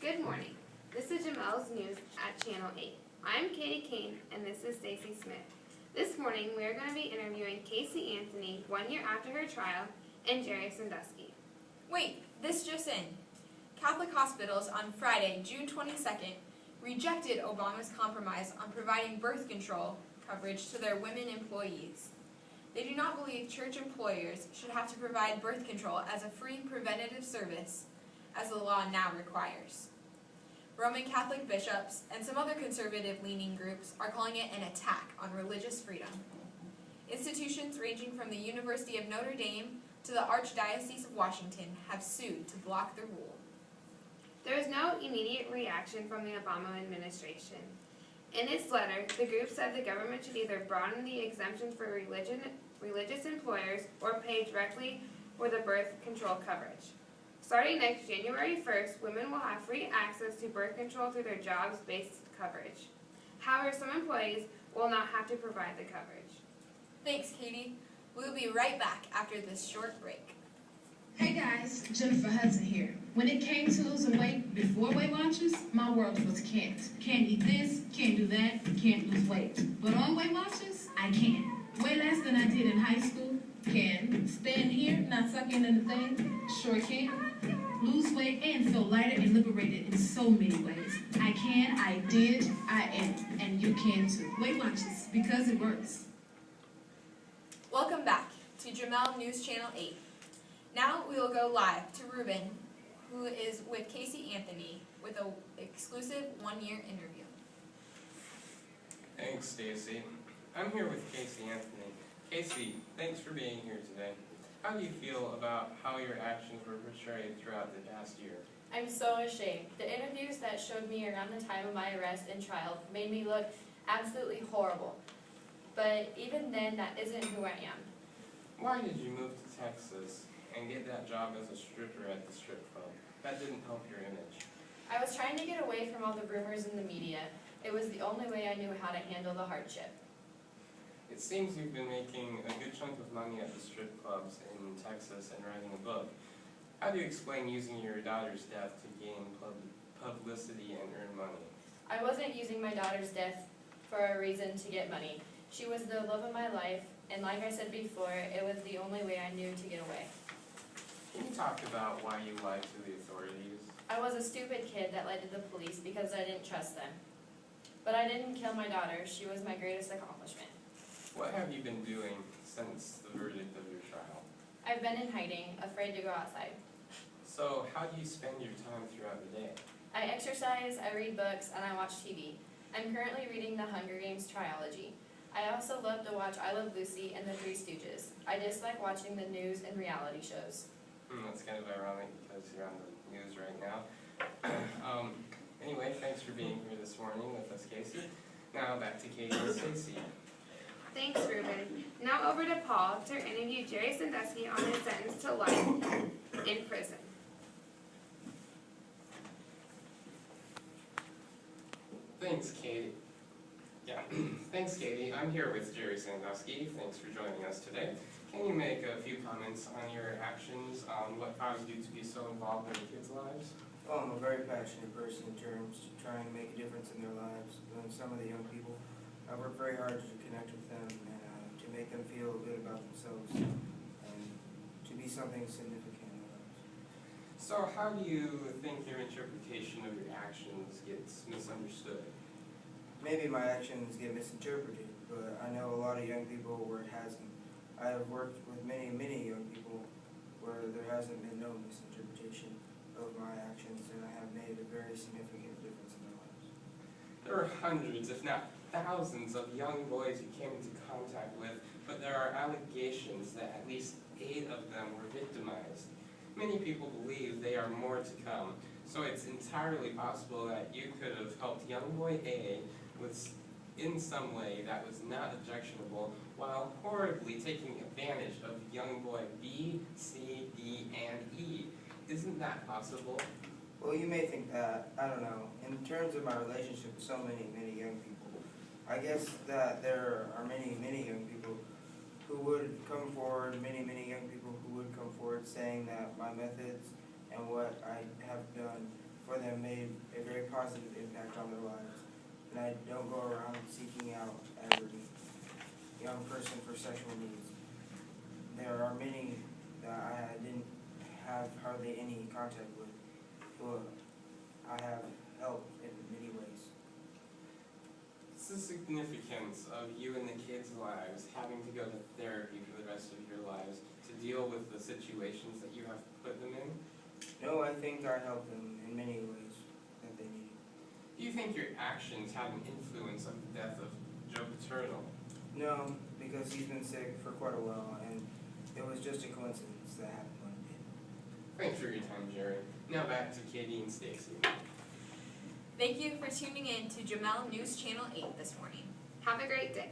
Good morning. This is Jamel's News at Channel 8. I'm Katie Kane, and this is Stacy Smith. This morning, we are going to be interviewing Casey Anthony 1 year after her trial and Jerry Sandusky. Wait, this just in. Catholic hospitals on Friday, June 22nd, rejected Obama's compromise on providing birth control coverage to their women employees. They do not believe church employers should have to provide birth control as a free preventative service, as the law now requires. Roman Catholic bishops and some other conservative-leaning groups are calling it an attack on religious freedom. Institutions ranging from the University of Notre Dame to the Archdiocese of Washington have sued to block the rule. There was no immediate reaction from the Obama administration. In its letter, the group said the government should either broaden the exemptions for religious employers or pay directly for the birth control coverage. Starting next January 1st, women will have free access to birth control through their jobs-based coverage. However, some employees will not have to provide the coverage. Thanks, Katie. We'll be right back after this short break. Hey guys, Jennifer Hudson here. When it came to losing weight before Weight Watchers, my world was can't. Can't eat this, can't do that, can't lose weight. But on Weight Watchers, I can. Way less than I did in high school. Can. Stand here, not sucking in the thing. Sure can. Lose weight and feel lighter and liberated in so many ways. I can, I did, I am. And you can too. Weight Watchers, because it works. Welcome back to Jamel News Channel 8. Now we will go live to Ruben, who is with Casey Anthony with an exclusive one-year interview. Thanks, Stacy. I'm here with Casey Anthony. Casey, thanks for being here today. How do you feel about how your actions were portrayed throughout the past year? I'm so ashamed. The interviews that showed me around the time of my arrest and trial made me look absolutely horrible. But even then, that isn't who I am. Why did you move to Texas and get that job as a stripper at the strip club? That didn't help your image. I was trying to get away from all the rumors in the media. It was the only way I knew how to handle the hardship. It seems you've been making a good chunk of money at the strip clubs in Texas and writing a book. How do you explain using your daughter's death to gain publicity and earn money? I wasn't using my daughter's death for a reason to get money. She was the love of my life, and like I said before, it was the only way I knew to get away. Can you talk about why you lied to the authorities? I was a stupid kid that lied to the police because I didn't trust them. But I didn't kill my daughter. She was my greatest accomplishment. What have you been doing since the verdict of your trial? I've been in hiding, afraid to go outside. So, how do you spend your time throughout the day? I exercise, I read books, and I watch TV. I'm currently reading the Hunger Games trilogy. I also love to watch I Love Lucy and the Three Stooges. I dislike watching the news and reality shows. That's kind of ironic because you're on the news right now. Anyway, thanks for being here this morning with us, Casey. Now back to Katie and Stacy. Thanks, Ruben. Now over to Paul to interview Jerry Sandusky on his sentence to life in prison. Thanks, Katie. Thanks, Katie. I'm here with Jerry Sandusky. Thanks for joining us today. Can you make a few comments on your actions, on what caused you to be so involved in the kids' lives? Well, I'm a very passionate person in terms of trying to make a difference in their lives. And some of the young people, I work very hard to connect with them and to make them feel good about themselves and to be something significant in their lives. So how do you think your interpretation of your actions gets misunderstood? Maybe my actions get misinterpreted, but I know a lot of young people where it hasn't. I have worked with many, many young people where there hasn't been no misinterpretation of my actions, and I have made a very significant difference in their lives. There are hundreds, if not thousands, of young boys you came into contact with, but there are allegations that at least 8 of them were victimized. Many people believe they are more to come, so it's entirely possible that you could have helped young boy A in some way that was not objectionable, while horribly taking advantage of young boy B, C, D, and E. Isn't that possible? Well, you may think that. I don't know. In terms of my relationship with so many, many young people, I guess that there are many, many young people who would come forward, many, many young people who would come forward saying that my methods and what I have done for them made a very positive impact on their lives. And I don't go around seeking out every young person for sexual needs. There are many that I didn't have hardly any contact with, who I have helped in many ways. What's the significance of you and the kids' lives having to go to therapy for the rest of your lives to deal with the situations that you have put them in? No, I think I helped them in many ways that they needed. Do you think your actions had an influence on the death of Joe Paterno? No, because he's been sick for quite a while, and it was just a coincidence that happened when it did. Thanks for your time, Jerry. Now back to Katie and Stacy. Thank you for tuning in to Jamel News Channel 8 this morning. Have a great day.